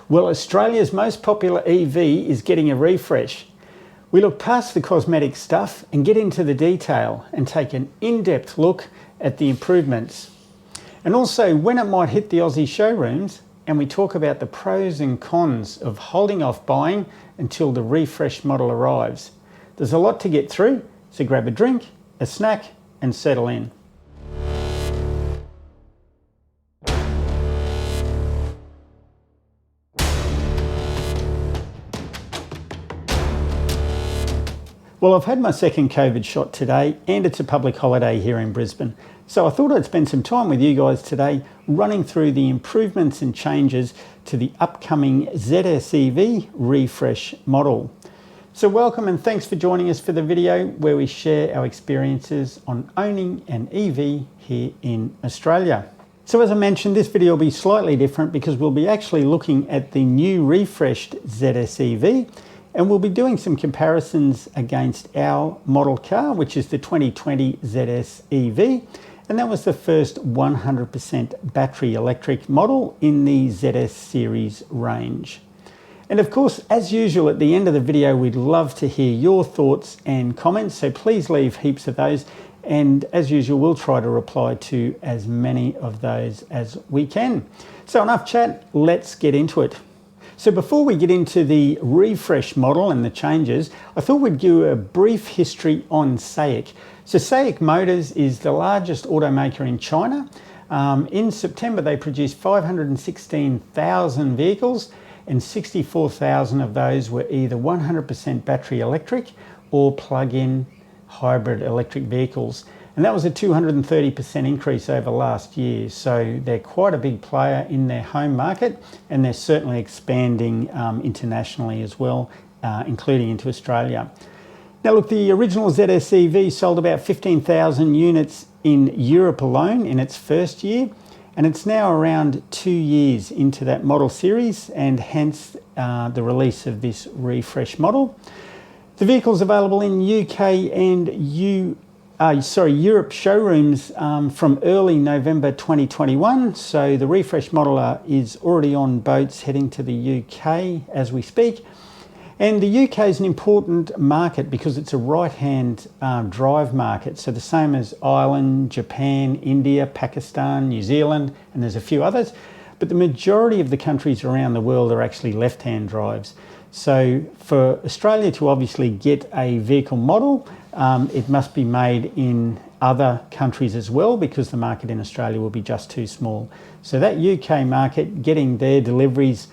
Well, Australia's most popular EV is getting a refresh. We look past the cosmetic stuff and get into the detail and take an in-depth look at the improvements. And also when it might hit the Aussie showrooms, and we talk about the pros and cons of holding off buying until the refresh model arrives. There's a lot to get through, so grab a drink, a snack, and settle in. Well, I've had my second COVID shot today, and it's a public holiday here in Brisbane. So I thought I'd spend some time with you guys today running through the improvements and changes to the upcoming ZS EV refresh model. So welcome and thanks for joining us for the video where we share our experiences on owning an EV here in Australia. So as I mentioned, this video will be slightly different because we'll be actually looking at the new refreshed ZS EV, and we'll be doing some comparisons against our model car, which is the 2020 ZS EV. And that was the first 100% battery electric model in the ZS series range. And of course, as usual, at the end of the video, we'd love to hear your thoughts and comments. So please leave heaps of those. And as usual, we'll try to reply to as many of those as we can. So enough chat, let's get into it. So before we get into the refresh model and the changes, I thought we'd give a brief history on SAIC. So SAIC Motors is the largest automaker in China. In September, they produced 516,000 vehicles, and 64,000 of those were either 100% battery electric or plug-in hybrid electric vehicles. And that was a 230% increase over last year. So they're quite a big player in their home market, and they're certainly expanding internationally as well, including into Australia. Now look, the original ZS EV sold about 15,000 units in Europe alone in its first year, and it's now around 2 years into that model series, and hence the release of this refresh model. The vehicle's available in UK and Europe showrooms from early November 2021. So the refresh model is already on boats heading to the UK as we speak. And the UK is an important market because it's a right-hand drive market. So the same as Ireland, Japan, India, Pakistan, New Zealand, and there's a few others. But the majority of the countries around the world are actually left-hand drives. So for Australia to obviously get a vehicle model, it must be made in other countries as well, because the market in Australia will be just too small. So that UK market, getting their deliveries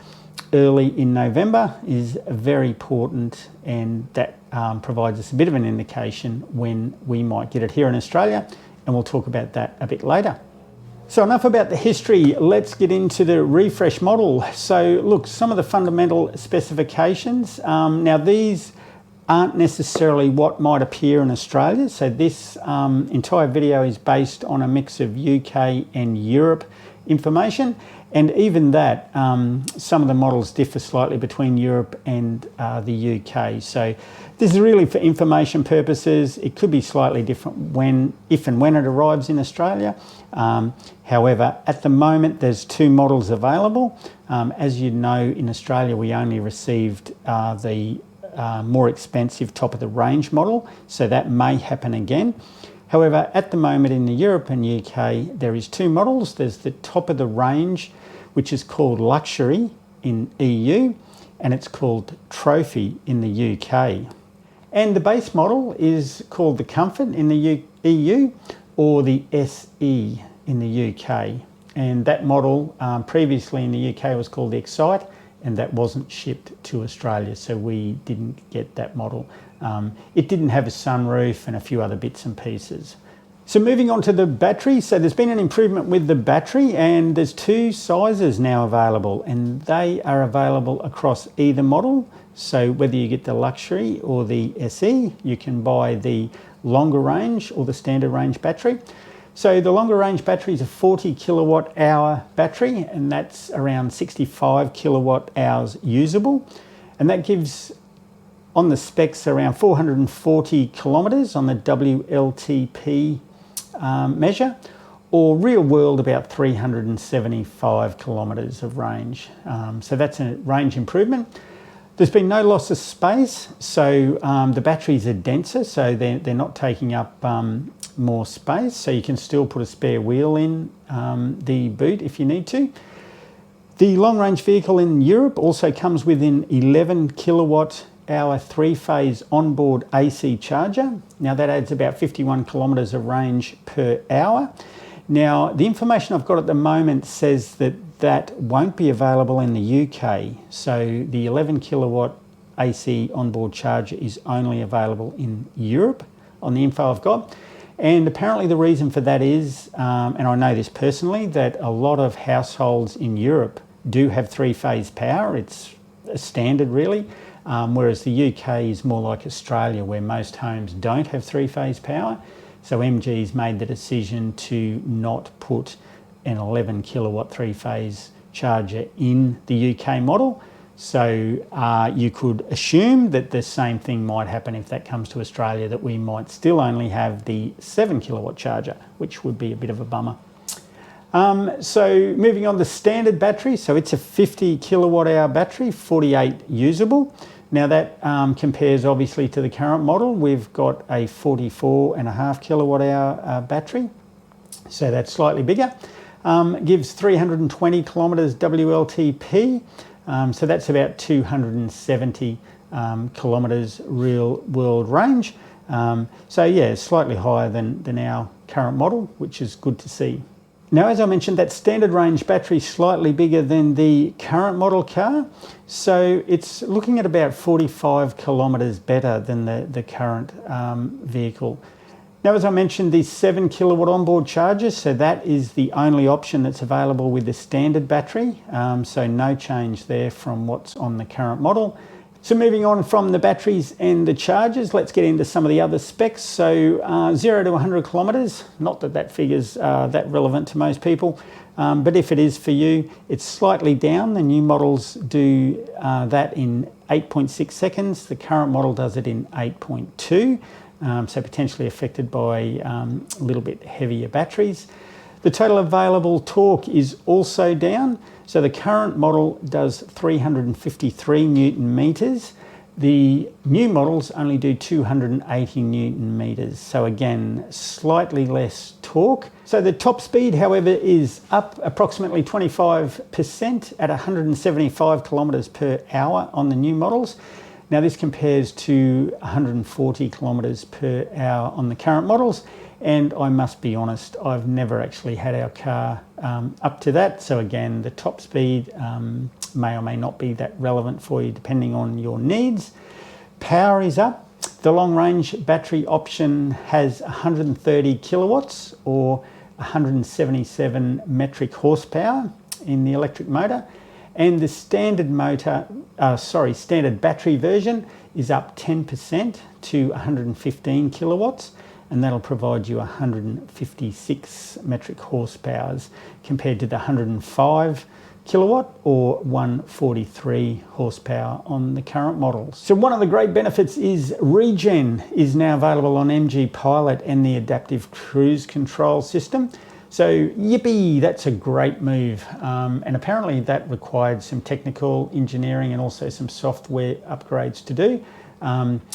early in November is very important, and that provides us a bit of an indication when we might get it here in Australia, and we'll talk about that a bit later. So enough about the history, let's get into the refresh model. So look, some of the fundamental specifications. Now these aren't necessarily what might appear in Australia. So this entire video is based on a mix of UK and Europe information. And even that, some of the models differ slightly between Europe and the UK. So this is really for information purposes. It could be slightly different if and when it arrives in Australia. However, at the moment, there's 2 models available. As you know, in Australia, we only received the more expensive top of the range model. So that may happen again. However, at the moment in the Europe and UK, there is 2 models. There's the top of the range, which is called Luxury in EU, and it's called Trophy in the UK. And the base model is called the Comfort in the EU, or the SE in the UK. And that model previously in the UK was called the Excite, and that wasn't shipped to Australia, so we didn't get that model. It didn't have a sunroof and a few other bits and pieces. So moving on to the battery, so there's been an improvement with the battery, and there's 2 sizes now available, and they are available across either model. So whether you get the Luxury or the SE, you can buy the longer range or the standard range battery. So the longer range battery is a 40 kilowatt hour battery, and that's around 65 kilowatt hours usable. And that gives, on the specs, around 440 kilometers on the WLTP measure, or real world about 375 kilometres of range. So that's a range improvement. There's been no loss of space, so the batteries are denser, so they're not taking up more space, so you can still put a spare wheel in the boot if you need to. The long-range vehicle in Europe also comes with an 11 kilowatt hour three-phase onboard AC charger. Now that adds about 51 kilometres of range per hour. Now the information I've got at the moment says that that won't be available in the UK. So the 11 kilowatt AC onboard charger is only available in Europe on the info I've got. And apparently the reason for that is, and I know this personally, that a lot of households in Europe do have three-phase power. It's a standard really, whereas the UK is more like Australia where most homes don't have three-phase power. So MG's made the decision to not put an 11 kilowatt three-phase charger in the UK model. So you could assume that the same thing might happen if that comes to Australia, that we might still only have the 7 kilowatt charger, which would be a bit of a bummer. So moving on to standard battery. So it's a 50 kilowatt hour battery, 48 usable. Now that compares obviously to the current model. We've got a 44.5 kilowatt hour battery. So that's slightly bigger. Gives 320 kilometres WLTP. So that's about 270 kilometres real world range. So yeah, slightly higher than our current model, which is good to see. Now, as I mentioned, that standard range battery is slightly bigger than the current model car. So it's looking at about 45 kilometres better than the current vehicle. Now, as I mentioned, these 7 kilowatt onboard chargers, so that is the only option that's available with the standard battery. So no change there from what's on the current model. So moving on from the batteries and the chargers, let's get into some of the other specs. So 0 to 100 kilometres, not that that figure's that relevant to most people, but if it is for you, it's slightly down. The new models do that in 8.6 seconds. The current model does it in 8.2. So potentially affected by a little bit heavier batteries. The total available torque is also down. So the current model does 353 Newton meters. The new models only do 280 Newton meters. So again, slightly less torque. So the top speed, however, is up approximately 25% at 175 kilometers per hour on the new models. Now this compares to 140 kilometres per hour on the current models, and I must be honest, I've never actually had our car up to that. So again, the top speed may or may not be that relevant for you depending on your needs. Power is up. The long range battery option has 130 kilowatts or 177 metric horsepower in the electric motor. And the standard standard battery version is up 10% to 115 kilowatts, and that'll provide you 156 metric horsepowers compared to the 105 kilowatt or 143 horsepower on the current models. So one of the great benefits is regen is now available on MG Pilot and the adaptive cruise control system. So yippee, that's a great move. And apparently that required some technical engineering and also some software upgrades to do.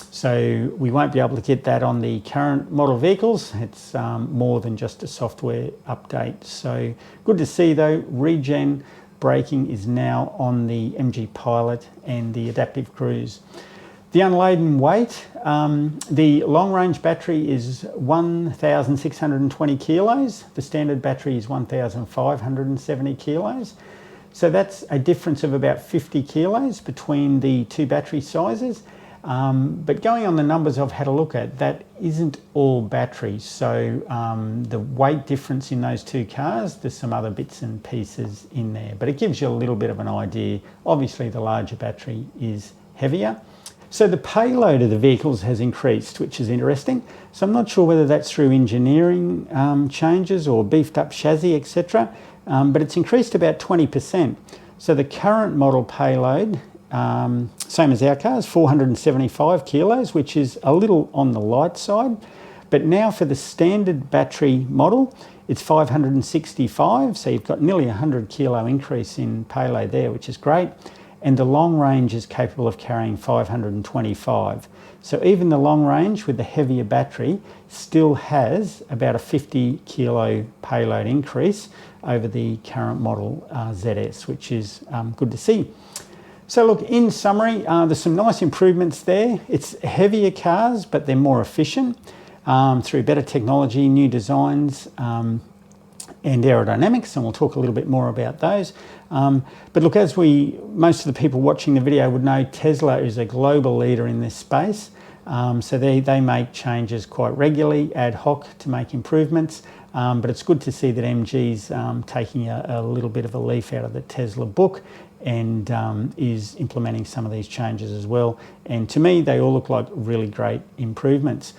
So we won't be able to get that on the current model vehicles. It's more than just a software update. So good to see though, regen braking is now on the MG Pilot and the adaptive cruise. The unladen weight, the long range battery is 1,620 kilos. The standard battery is 1,570 kilos. So that's a difference of about 50 kilos between the two battery sizes. But going on the numbers I've had a look at, that isn't all batteries. So the weight difference in those two cars, there's some other bits and pieces in there, but it gives you a little bit of an idea. Obviously the larger battery is heavier. So the payload of the vehicles has increased, which is interesting. So I'm not sure whether that's through engineering changes or beefed up chassis, etc. But it's increased about 20%. So the current model payload, same as our cars, 475 kilos, which is a little on the light side. But now for the standard battery model, it's 565, so you've got nearly 100 kilo increase in payload there, which is great. And the long range is capable of carrying 525. So even the long range with the heavier battery still has about a 50 kilo payload increase over the current model ZS, which is good to see. So look, in summary, there's some nice improvements there. It's heavier cars, but they're more efficient through better technology, new designs, and aerodynamics, and we'll talk a little bit more about those. But look, as most of the people watching the video would know, Tesla is a global leader in this space. So they make changes quite regularly, ad hoc, to make improvements. But it's good to see that MG's taking a little bit of a leaf out of the Tesla book and is implementing some of these changes as well. And to me, they all look like really great improvements.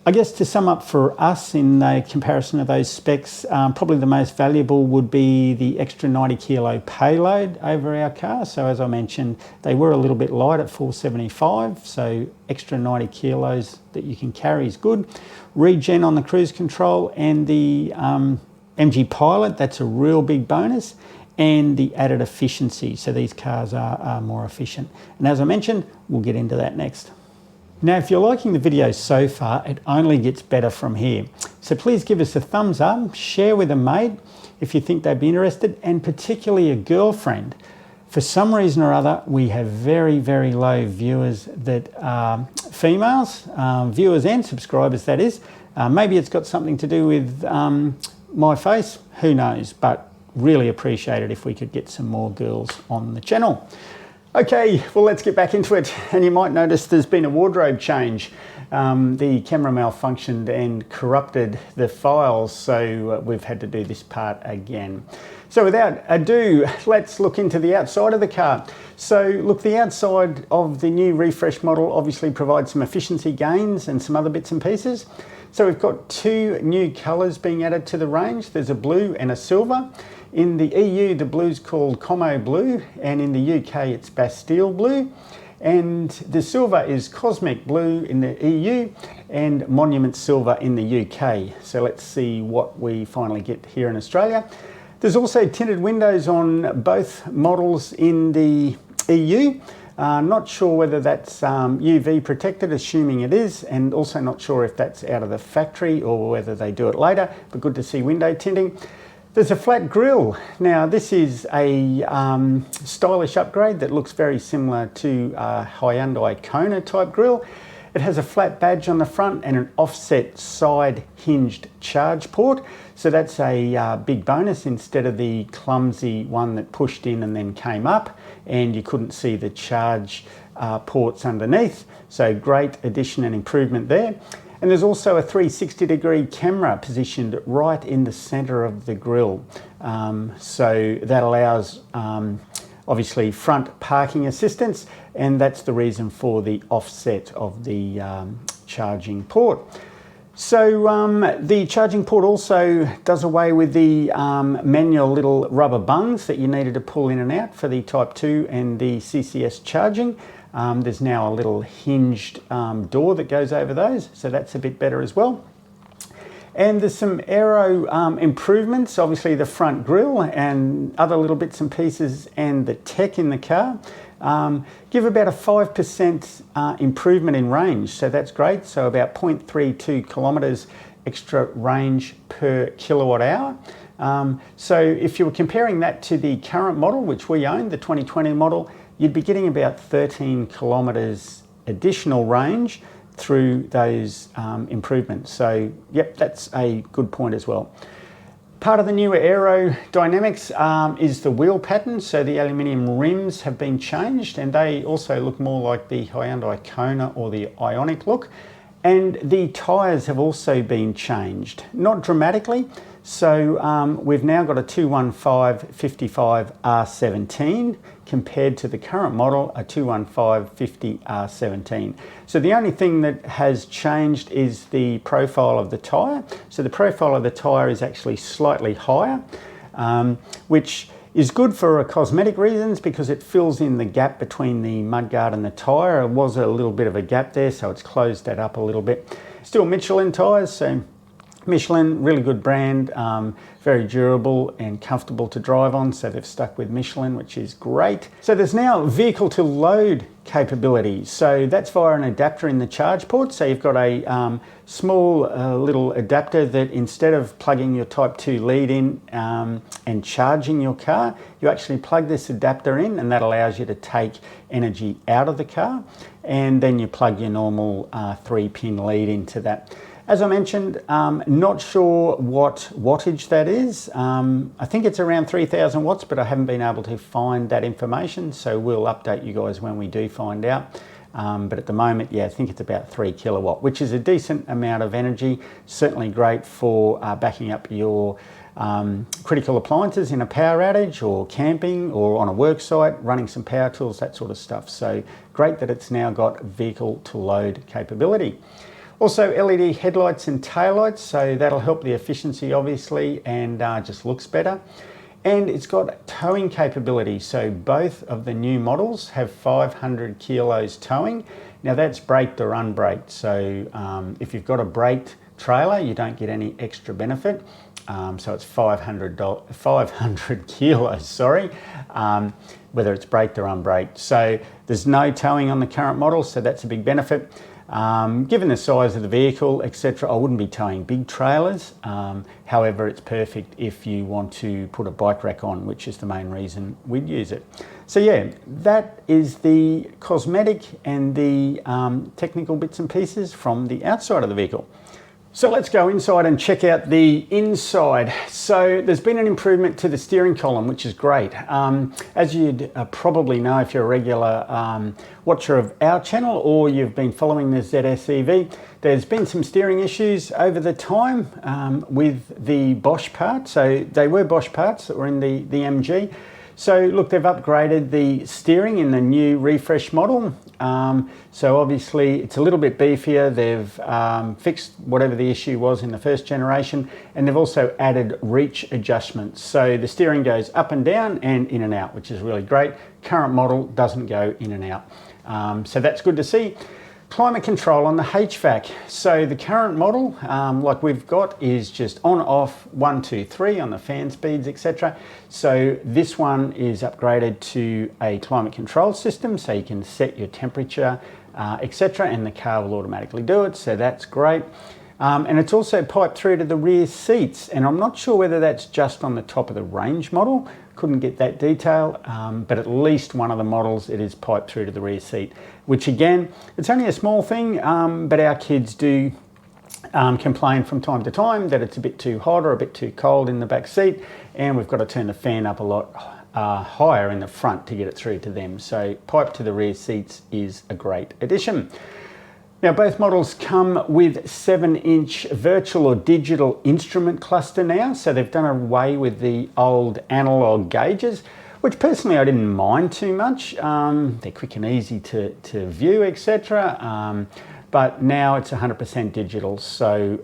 I guess to sum up for us in the comparison of those specs, probably the most valuable would be the extra 90 kilo payload over our car. So as I mentioned, they were a little bit light at 475, so extra 90 kilos that you can carry is good. Regen on the cruise control and the MG Pilot, that's a real big bonus. And the added efficiency, so these cars are more efficient. And as I mentioned, we'll get into that next. Now, if you're liking the video so far, it only gets better from here. So please give us a thumbs up, share with a mate if you think they'd be interested, and particularly a girlfriend. For some reason or other, we have very, very low viewers that are females, viewers and subscribers, that is. Maybe it's got something to do with my face, who knows, but really appreciate it if we could get some more girls on the channel. Okay, well, let's get back into it. And you might notice there's been a wardrobe change. The camera malfunctioned and corrupted the files, so we've had to do this part again. So without ado, let's look into the outside of the car. So look, the outside of the new refresh model obviously provides some efficiency gains and some other bits and pieces. So we've got two new colours being added to the range. There's a blue and a silver. In the EU, the blue's called Como Blue, and in the UK, it's Bastille Blue. And the silver is Cosmic Blue in the EU and Monument Silver in the UK. So let's see what we finally get here in Australia. There's also tinted windows on both models in the EU. Not sure whether that's UV protected, assuming it is, and also not sure if that's out of the factory or whether they do it later, but good to see window tinting. There's a flat grille. Now, this is a stylish upgrade that looks very similar to a Hyundai Kona type grille. It has a flat badge on the front and an offset side hinged charge port. So that's a big bonus instead of the clumsy one that pushed in and then came up and you couldn't see the charge ports underneath. So great addition and improvement there. And there's also a 360-degree camera positioned right in the center of the grille. So that allows obviously front parking assistance, and that's the reason for the offset of the charging port. So the charging port also does away with the manual little rubber bungs that you needed to pull in and out for the Type 2 and the CCS charging. There's now a little hinged door that goes over those, so that's a bit better as well. And there's some aero improvements, obviously the front grille and other little bits and pieces and the tech in the car. Give about a 5% improvement in range, so that's great. So about 0.32 kilometres extra range per kilowatt hour. So if you were comparing that to the current model, which we own, the 2020 model, you'd be getting about 13 kilometres additional range through those improvements. So yep, that's a good point as well. Part of the newer aerodynamics is the wheel pattern. So the aluminium rims have been changed and they also look more like the Hyundai Kona or the Ioniq look. And the tyres have also been changed, not dramatically. So we've now got a 215/55 R17 compared to the current model, a 215/50 R17. So the only thing that has changed is the profile of the tyre. So the profile of the tyre is actually slightly higher, which is good for cosmetic reasons because it fills in the gap between the mudguard and the tyre. There was a little bit of a gap there, so it's closed that up a little bit. Still Michelin tyres, so Michelin, really good brand, very durable and comfortable to drive on, so they've stuck with Michelin, which is great. So there's now vehicle to load capability, so that's via an adapter in the charge port. So you've got a small little adapter that instead of plugging your Type 2 lead in and charging your car, you actually plug this adapter in, and that allows you to take energy out of the car, and then you plug your normal 3-pin lead into that. As I mentioned, not sure what wattage that is. I think it's around 3,000 watts, but I haven't been able to find that information, so we'll update you guys when we do find out. But at the moment, yeah, I think it's about 3 kilowatt, which is a decent amount of energy. Certainly great for backing up your critical appliances in a power outage, or camping, or on a work site, running some power tools, that sort of stuff. So great that it's now got vehicle to load capability. Also LED headlights and taillights, so that'll help the efficiency obviously, and just looks better. And it's got towing capability, so both of the new models have 500 kilos towing. Now that's braked or unbraked, so if you've got a braked trailer you don't get any extra benefit. So it's 500 kilos, sorry, whether it's braked or unbraked. So there's no towing on the current model, so that's a big benefit. Given the size of the vehicle, etc., I wouldn't be towing big trailers. However, it's perfect if you want to put a bike rack on, which is the main reason we'd use it. So yeah, that is the cosmetic and the technical bits and pieces from the outside of the vehicle. So let's go inside and check out the inside. So there's been an improvement to the steering column, which is great. As you'd probably know if you're a regular watcher of our channel, or you've been following the ZS EV, there's been some steering issues over the time with the Bosch parts. So they were Bosch parts that were in the MG. So look, they've upgraded the steering in the new refresh model. So obviously it's a little bit beefier. They've fixed whatever the issue was in the first generation, and they've also added reach adjustments. So the steering goes up and down and in and out, which is really great. Current model doesn't go in and out. So that's good to see. Climate control on the HVAC. So the current model, like we've got, is just on, off, 1, 2, 3 on the fan speeds, etc. So this one is upgraded to a climate control system, so you can set your temperature, etc., and the car will automatically do it. So that's great. And it's also piped through to the rear seats, and I'm not sure whether that's just on the top of the range model. Couldn't get that detail, but at least one of the models it is piped through to the rear seat, which again, it's only a small thing, but our kids do complain from time to time that it's a bit too hot or a bit too cold in the back seat, and we've got to turn the fan up a lot higher in the front to get it through to them. So pipe to the rear seats is a great addition. Now both models come with 7-inch virtual or digital instrument cluster now, so they've done away with the old analog gauges, which personally I didn't mind too much. They're quick and easy to view, etc. But now it's 100% digital, so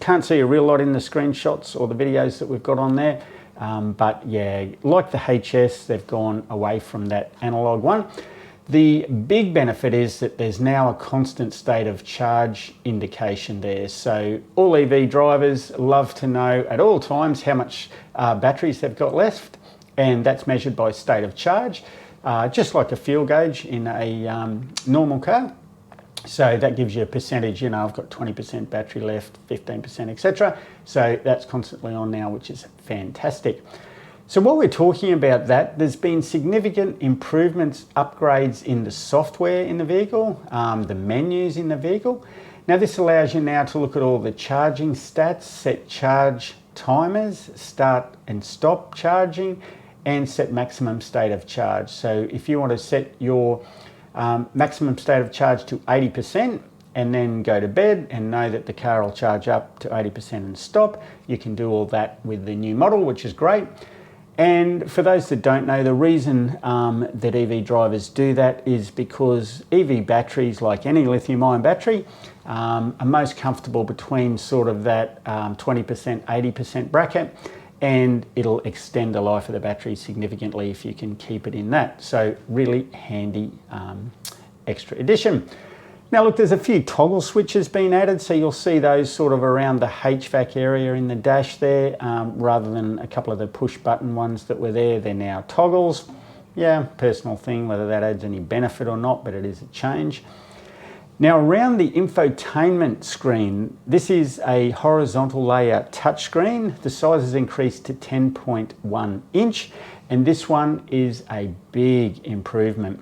can't see a real lot in the screenshots or the videos that we've got on there. But yeah, like the HS, they've gone away from that analog one. The big benefit is that there's now a constant state of charge indication there. So all EV drivers love to know at all times how much batteries they've got left, and that's measured by state of charge, just like a fuel gauge in a normal car. So that gives you a percentage, you know, I've got 20% battery left, 15%, etc. So that's constantly on now, which is fantastic. So while we're talking about that, there's been significant improvements, upgrades in the software in the vehicle, the menus in the vehicle. Now this allows you now to look at all the charging stats, set charge timers, start and stop charging, and set maximum state of charge. So if you want to set your maximum state of charge to 80% and then go to bed and know that the car will charge up to 80% and stop, you can do all that with the new model, which is great. And for those that don't know, the reason that EV drivers do that is because EV batteries, like any lithium-ion battery, are most comfortable between sort of that 20%, 80% bracket. and it'll extend the life of the battery significantly if you can keep it in that. So really handy extra addition. Now look, there's a few toggle switches been added, so you'll see those sort of around the HVAC area in the dash there, rather than a couple of the push button ones that were there. They're now toggles. Yeah, personal thing, whether that adds any benefit or not, but it is a change. Now around the infotainment screen, this is a horizontal layer touchscreen. The size has increased to 10.1 inch, and this one is a big improvement.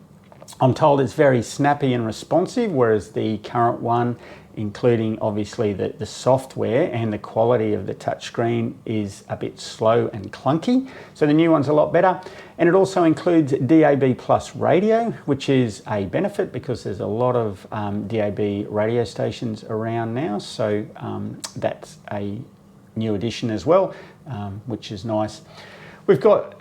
I'm told it's very snappy and responsive, whereas the current one, including obviously the software and the quality of the touchscreen, is a bit slow and clunky. So the new one's a lot better. And it also includes DAB Plus radio, which is a benefit because there's a lot of DAB radio stations around now. So that's a new addition as well, which is nice. We've got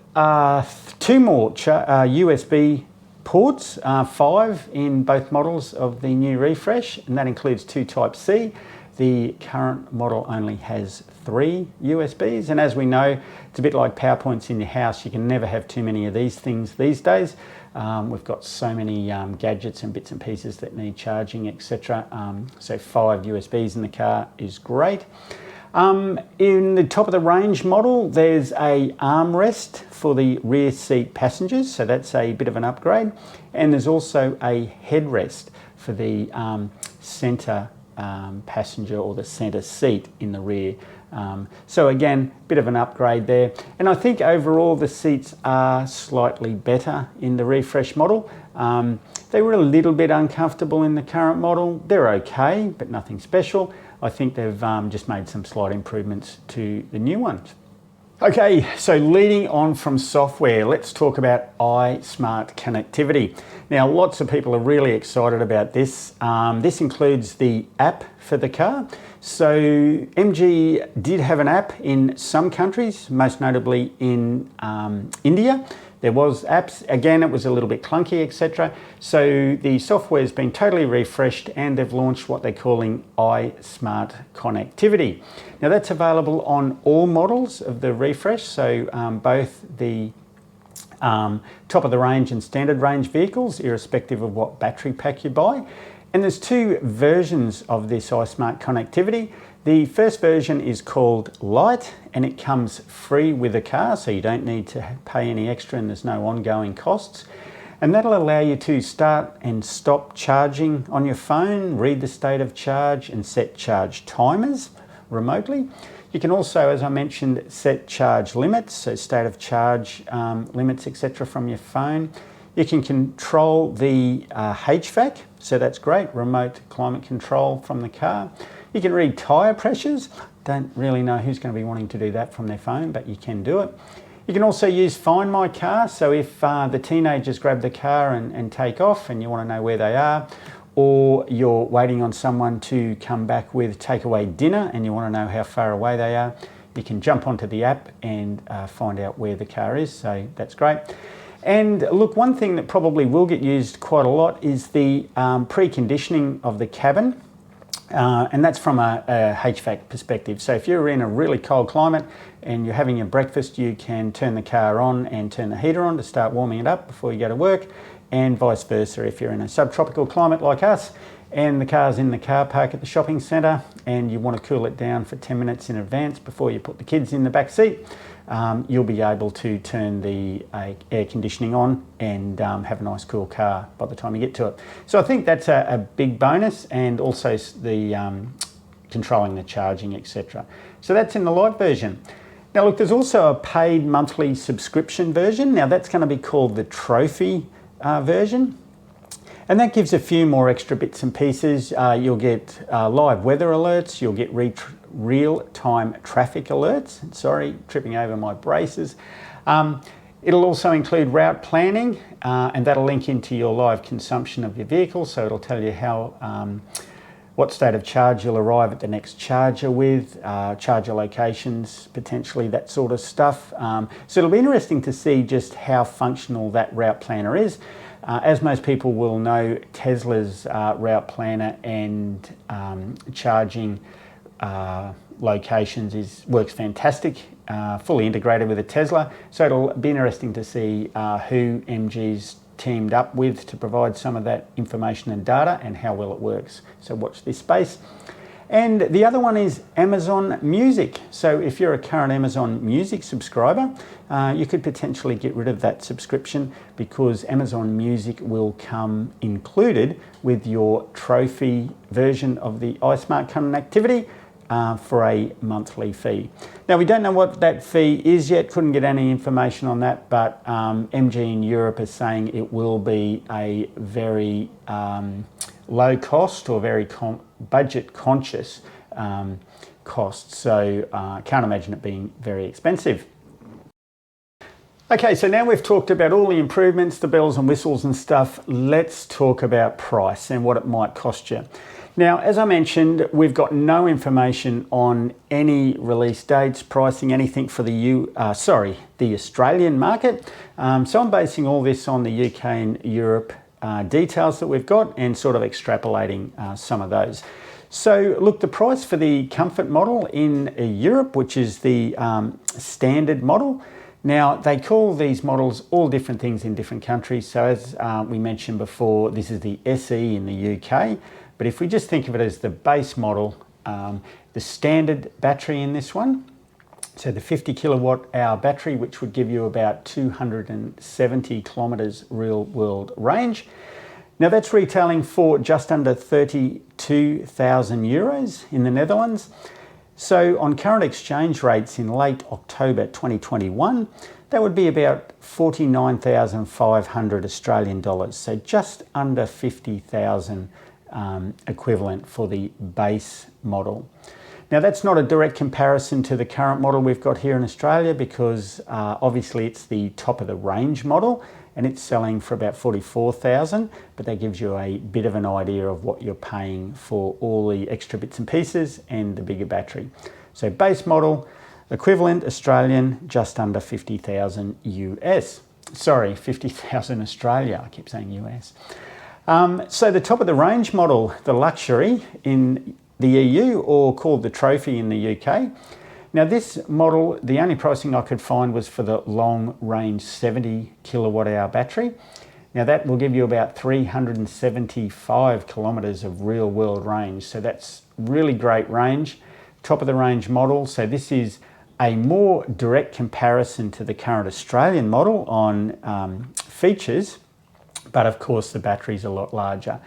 two more USB ports, 5 in both models of the new refresh, and that includes 2 Type-C. The current model only has 3 USBs, and as we know, it's a bit like power points in your house. You can never have too many of these things these days. We've got so many gadgets and bits and pieces that need charging, etc. So 5 USBs in the car is great. In the top of the range model, there's a armrest for the rear seat passengers, so that's a bit of an upgrade. And there's also a headrest for the centre passenger or the centre seat in the rear. So again, bit of an upgrade there. And I think overall the seats are slightly better in the refresh model. They were a little bit uncomfortable in the current model. They're okay, but nothing special. I think they've just made some slight improvements to the new ones. Okay, so leading on from software, let's talk about iSmart connectivity. Now, lots of people are really excited about this. This includes the app for the car. So MG did have an app in some countries, most notably in India. There was apps, again, it was a little bit clunky, etc. So the software's been totally refreshed and they've launched what they're calling iSmart connectivity. Now that's available on all models of the refresh, so both the top of the range and standard range vehicles, irrespective of what battery pack you buy. And there's 2 versions of this iSmart connectivity. The first version is called Lite, and it comes free with the car, so you don't need to pay any extra and there's no ongoing costs. And that'll allow you to start and stop charging on your phone, read the state of charge and set charge timers remotely. You can also, as I mentioned, set charge limits, so state of charge limits, etc. from your phone. You can control the HVAC, so that's great, remote climate control from the car. You can read tyre pressures. Don't really know who's going to be wanting to do that from their phone, but you can do it. You can also use Find My Car, so if the teenagers grab the car and take off and you want to know where they are, or you're waiting on someone to come back with takeaway dinner and you want to know how far away they are, you can jump onto the app and find out where the car is, so that's great. And look, one thing that probably will get used quite a lot is the preconditioning of the cabin. And that's from a HVAC perspective. So if you're in a really cold climate and you're having your breakfast, you can turn the car on and turn the heater on to start warming it up before you go to work, and vice versa. If you're in a subtropical climate like us and the car's in the car park at the shopping centre and you want to cool it down for 10 minutes in advance before you put the kids in the back seat, you'll be able to turn the air conditioning on and have a nice cool car by the time you get to it. So I think that's a big bonus, and also the controlling the charging, etc. So that's in the Lite version. Now look, there's also a paid monthly subscription version. Now that's going to be called the Trophy version. And that gives a few more extra bits and pieces. You'll get live weather alerts, you'll get real-time traffic alerts. Sorry, tripping over my braces. It'll also include route planning, and that'll link into your live consumption of your vehicle, so it'll tell you how what state of charge you'll arrive at the next charger with, charger locations, potentially, that sort of stuff. So it'll be interesting to see just how functional that route planner is. As most people will know, Tesla's route planner and charging locations works fantastic fully integrated with a Tesla. So it'll be interesting to see who MG's teamed up with to provide some of that information and data and how well it works. So watch this space. And the other one is Amazon Music. So if you're a current Amazon Music subscriber, you could potentially get rid of that subscription because Amazon Music will come included with your trophy version of the iSmart Connectivity for a monthly fee. Now we don't know what that fee is yet, couldn't get any information on that, but MG in Europe is saying it will be a very low cost or very budget conscious cost, so can't imagine it being very expensive. Okay, so now we've talked about all the improvements, the bells and whistles and stuff. Let's talk about price and what it might cost you. Now, as I mentioned, we've got no information on any release dates, pricing, anything for the Australian market. So I'm basing all this on the UK and Europe details that we've got and sort of extrapolating some of those. So look, the price for the comfort model in Europe, which is the standard model. Now, they call these models all different things in different countries. So as we mentioned before, this is the SE in the UK. But if we just think of it as the base model, the standard battery in this one, so the 50 kilowatt hour battery, which would give you about 270 kilometers real world range. Now that's retailing for just under 32,000 euros in the Netherlands. So on current exchange rates in late October 2021, that would be about 49,500 Australian dollars. So just under 50,000 equivalent for the base model. Now that's not a direct comparison to the current model we've got here in Australia because obviously it's the top of the range model and it's selling for about 44,000, but that gives you a bit of an idea of what you're paying for all the extra bits and pieces and the bigger battery. So base model, equivalent Australian, just under 50,000 US. Sorry, 50,000 Australia, I keep saying US. So the top of the range model, the luxury in the EU or called the Trophy in the UK. Now this model, the only pricing I could find was for the long range 70 kilowatt hour battery. Now that will give you about 375 kilometers of real world range. So that's really great range, top of the range model. So this is a more direct comparison to the current Australian model on features, but of course the battery's a lot larger.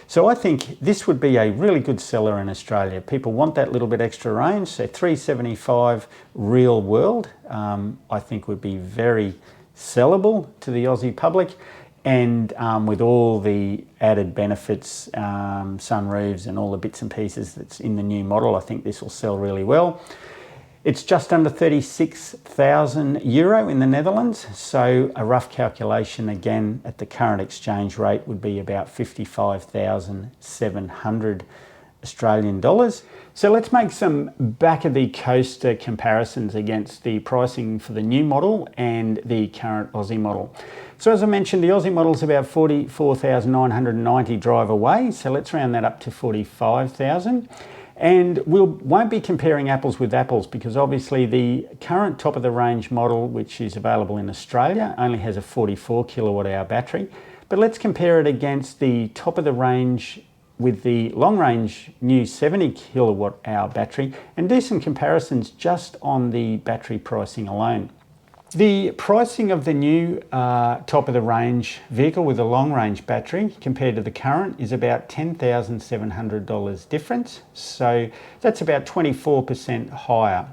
So I think this would be a really good seller in Australia. People want that little bit extra range, so 375 real world, I think would be very sellable to the Aussie public, and with all the added benefits, sunroofs and all the bits and pieces that's in the new model, I think this will sell really well. It's just under 36,000 euro in the Netherlands, so a rough calculation again at the current exchange rate would be about 55,700 Australian dollars. So let's make some back of the coaster comparisons against the pricing for the new model and the current Aussie model. So as I mentioned, the Aussie model is about 44,990 drive away, so let's round that up to 45,000. And we won't be comparing apples with apples because obviously the current top of the range model, which is available in Australia, only has a 44 kilowatt hour battery. But let's compare it against the top of the range with the long range new 70 kilowatt hour battery and do some comparisons just on the battery pricing alone. The pricing of the new top of the range vehicle with a long range battery compared to the current is about $10,700 difference. So that's about 24% higher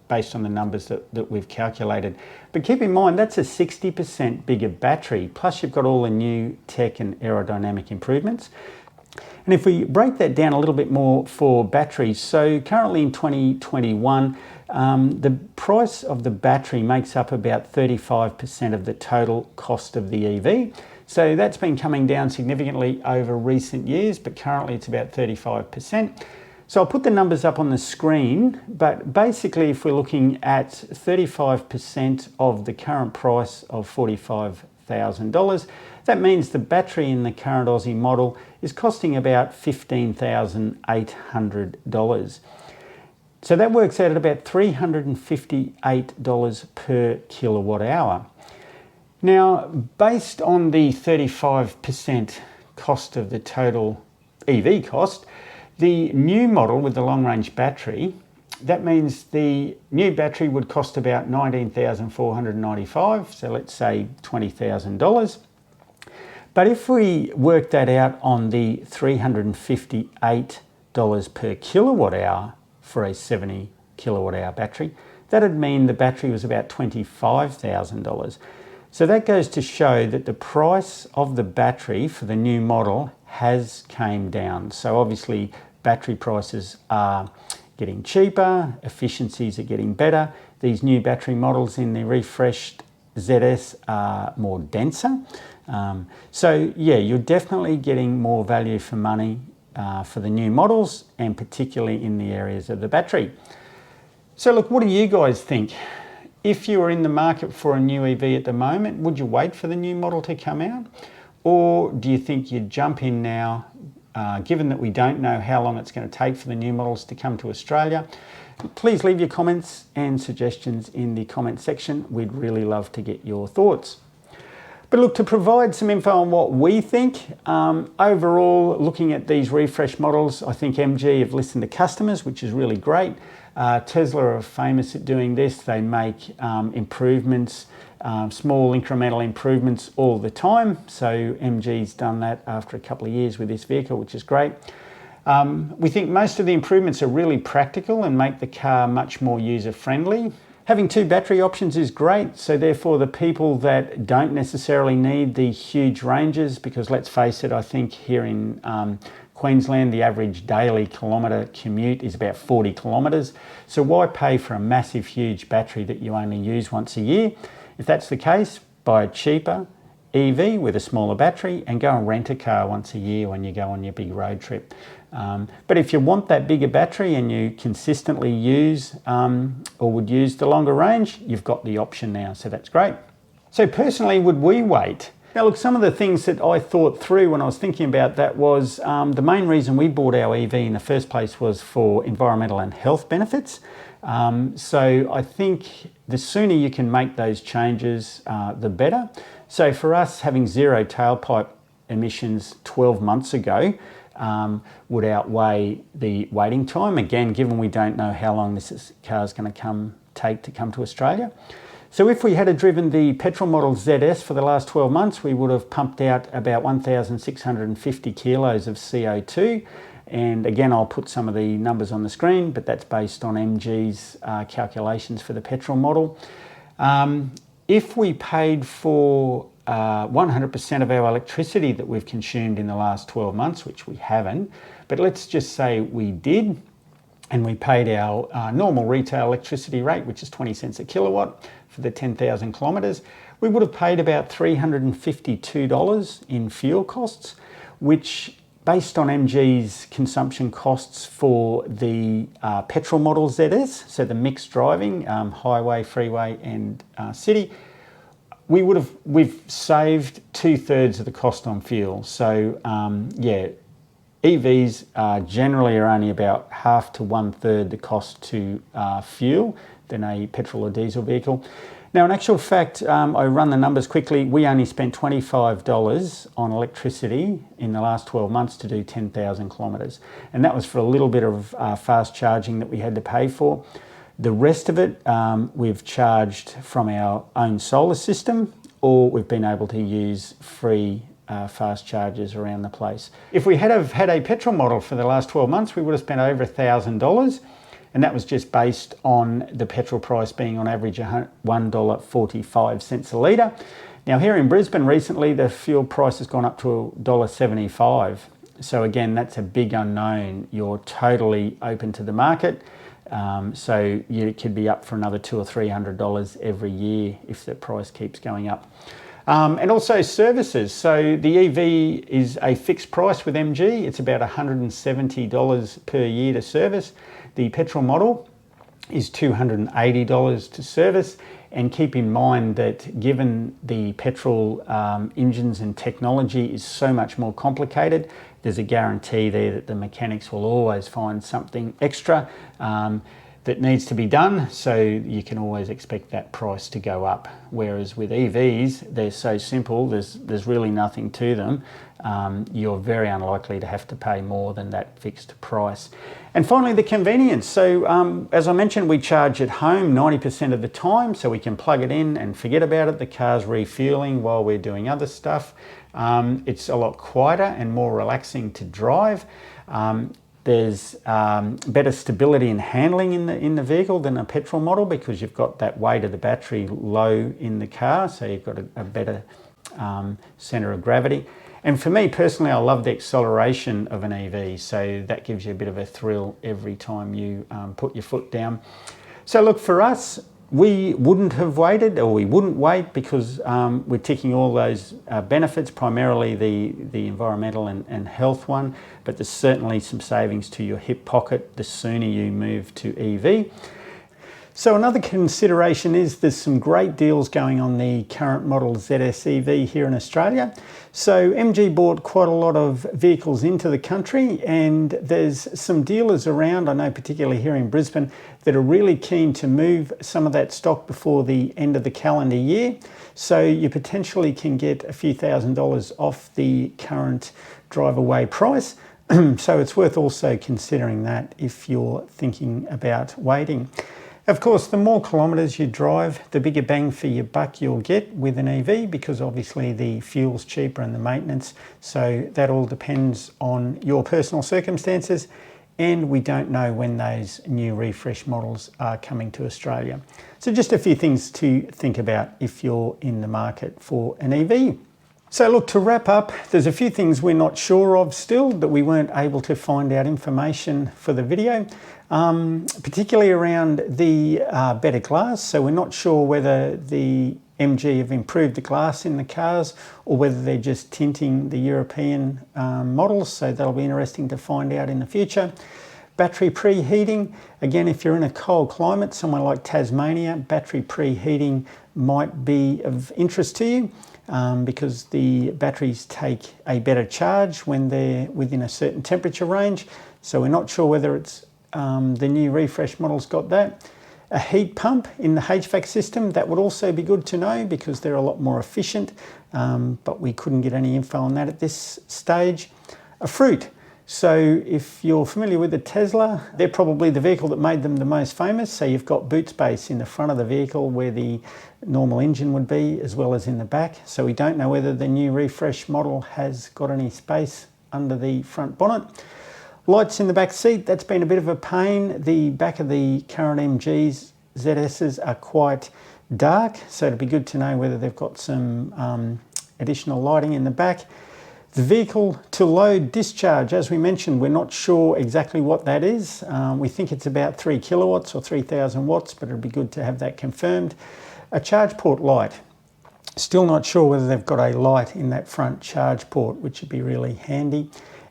based on the numbers that we've calculated. But keep in mind, that's a 60% bigger battery, plus you've got all the new tech and aerodynamic improvements. And if we break that down a little bit more for batteries, so currently in 2021, the price of the battery makes up about 35% of the total cost of the EV. So that's been coming down significantly over recent years, but currently it's about 35%. So I'll put the numbers up on the screen, but basically if we're looking at 35% of the current price of $45,000, that means the battery in the current Aussie model is costing about $15,800. So that works out at about $358 per kilowatt hour. Now, based on the 35% cost of the total EV cost, the new model with the long-range battery, that means the new battery would cost about $19,495, so let's say $20,000. But if we work that out on the $358 per kilowatt hour for a 70 kilowatt hour battery, that'd mean the battery was about $25,000. So that goes to show that the price of the battery for the new model has came down. So obviously battery prices are getting cheaper, efficiencies are getting better. These new battery models in the refreshed ZS are more denser. So yeah, you're definitely getting more value for money for the new models, and particularly in the areas of the battery. So look, what do you guys think? If you were in the market for a new EV at the moment, would you wait for the new model to come out? Or do you think you'd jump in now, given that we don't know how long it's going to take for the new models to come to Australia? Please leave your comments and suggestions in the comment section. We'd really love to get your thoughts. But look, to provide some info on what we think, overall, looking at these refresh models, I think MG have listened to customers, which is really great. Tesla are famous at doing this. They make improvements, small incremental improvements all the time. So MG's done that after a couple of years with this vehicle, which is great. We think most of the improvements are really practical and make the car much more user-friendly. Having two battery options is great, so therefore the people that don't necessarily need the huge ranges, because let's face it, I think here in Queensland the average daily kilometre commute is about 40 kilometres, so why pay for a massive huge battery that you only use once a year? If that's the case, buy a cheaper EV with a smaller battery and go and rent a car once a year when you go on your big road trip. But if you want that bigger battery and you consistently use or would use the longer range, you've got the option now, so that's great. So personally, would we wait? Now look, some of the things that I thought through when I was thinking about that was the main reason we bought our EV in the first place was for environmental and health benefits. So I think the sooner you can make those changes, the better. So for us, having zero tailpipe emissions 12 months ago would outweigh the waiting time. Again, given we don't know how long this car is going to take to come to Australia. So if we had driven the petrol model ZS for the last 12 months, we would have pumped out about 1,650 kilos of CO2. And again, I'll put some of the numbers on the screen, but that's based on MG's calculations for the petrol model. If we paid for 100% of our electricity that we've consumed in the last 12 months, which we haven't, but let's just say we did, and we paid our normal retail electricity rate, which is 20 cents a kilowatt for the 10,000 kilometres, we would have paid about $352 in fuel costs, which based on MG's consumption costs for the petrol model ZS, so the mixed driving, highway, freeway and city, we've saved 2/3 of the cost on fuel. So yeah, EVs generally are only about half to 1/3 the cost to fuel than a petrol or diesel vehicle. Now, in actual fact, I run the numbers quickly. We only spent $25 on electricity in the last 12 months to do 10,000 kilometres. And that was for a little bit of fast charging that we had to pay for. The rest of it, we've charged from our own solar system, or we've been able to use free fast chargers around the place. If we had had a petrol model for the last 12 months, we would have spent over $1,000. And that was just based on the petrol price being on average $1.45 a litre. Now here in Brisbane recently, the fuel price has gone up to $1.75. So again, that's a big unknown. You're totally open to the market. So you could be up for another $200 or $300 every year if the price keeps going up. And also services. So the EV is a fixed price with MG. It's about $170 per year to service. The petrol model is $280 to service. And keep in mind that given the petrol engines and technology is so much more complicated, there's a guarantee there that the mechanics will always find something extra. that needs to be done, so you can always expect that price to go up. Whereas with EVs, they're so simple, there's really nothing to them. You're very unlikely to have to pay more than that fixed price. And finally, the convenience. So as I mentioned, we charge at home 90% of the time, so we can plug it in and forget about it. The car's refueling while we're doing other stuff. It's a lot quieter and more relaxing to drive. There's better stability and handling in the vehicle than a petrol model, because you've got that weight of the battery low in the car, so you've got a better centre of gravity. And for me personally, I love the acceleration of an EV, so that gives you a bit of a thrill every time you put your foot down. So look, for us, we wouldn't have waited, or we wouldn't wait, because we're ticking all those benefits, primarily the environmental and health one, but there's certainly some savings to your hip pocket the sooner you move to EV. So another consideration is there's some great deals going on the current model ZS EV here in Australia. So MG bought quite a lot of vehicles into the country, and there's some dealers around, I know particularly here in Brisbane, that are really keen to move some of that stock before the end of the calendar year. So you potentially can get a few $1,000s off the current drive away price. So it's worth also considering that if you're thinking about waiting. Of course, the more kilometres you drive, the bigger bang for your buck you'll get with an EV, because obviously the fuel's cheaper and the maintenance. So that all depends on your personal circumstances, and we don't know when those new refresh models are coming to Australia. So just a few things to think about if you're in the market for an EV. So look, to wrap up, there's a few things we're not sure of still, that we weren't able to find out information for the video, particularly around the better glass. So we're not sure whether the MG have improved the glass in the cars, or whether they're just tinting the European models. So that'll be interesting to find out in the future. Battery preheating, again, if you're in a cold climate, somewhere like Tasmania, battery preheating might be of interest to you. Because the batteries take a better charge when they're within a certain temperature range. So we're not sure whether it's the new refresh models got that. A heat pump in the HVAC system, that would also be good to know, because they're a lot more efficient, but we couldn't get any info on that at this stage. A fruit. So if you're familiar with the Tesla, they're probably the vehicle that made them the most famous. So you've got boot space in the front of the vehicle where the normal engine would be, as well as in the back. So we don't know whether the new refresh model has got any space under the front bonnet. Lights in the back seat, that's been a bit of a pain. The back of the current MGs, ZSs, are quite dark, so it'd be good to know whether they've got some additional lighting in the back. The vehicle to load discharge, as we mentioned, we're not sure exactly what that is. We think it's about 3 kilowatts or 3,000 watts, but it'd be good to have that confirmed. A charge port light. Still not sure whether they've got a light in that front charge port, which would be really handy.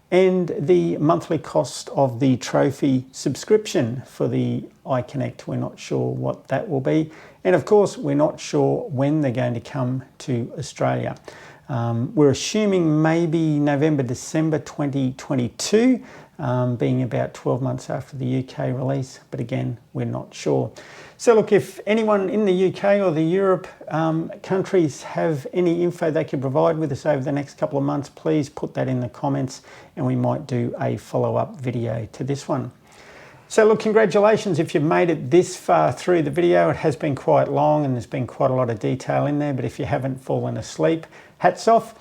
And the monthly cost of the trophy subscription for the iConnect, we're not sure what that will be. And of course, we're not sure when they're going to come to Australia. We're assuming maybe November, December 2022, being about 12 months after the UK release, but again, we're not sure. So look, if anyone in the UK or the Europe countries have any info they can provide with us over the next couple of months, please put that in the comments, and we might do a follow-up video to this one. So look, congratulations if you've made it this far through the video. It has been quite long and there's been quite a lot of detail in there, but if you haven't fallen asleep, hats off.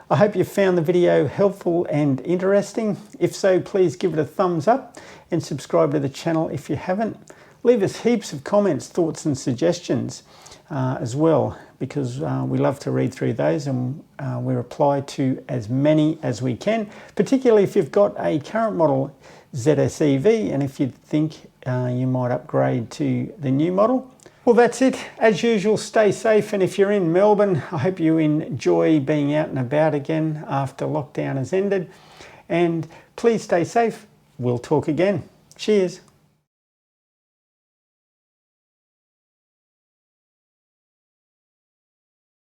I hope you found the video helpful and interesting. If so, please give it a thumbs up and subscribe to the channel if you haven't. Leave us heaps of comments, thoughts and suggestions as well, because we love to read through those, and we reply to as many as we can, particularly if you've got a current model ZS EV and if you think you might upgrade to the new model. Well, that's it. As usual, stay safe, and if you're in Melbourne, I hope you enjoy being out and about again after lockdown has ended, and please stay safe. We'll talk again. Cheers.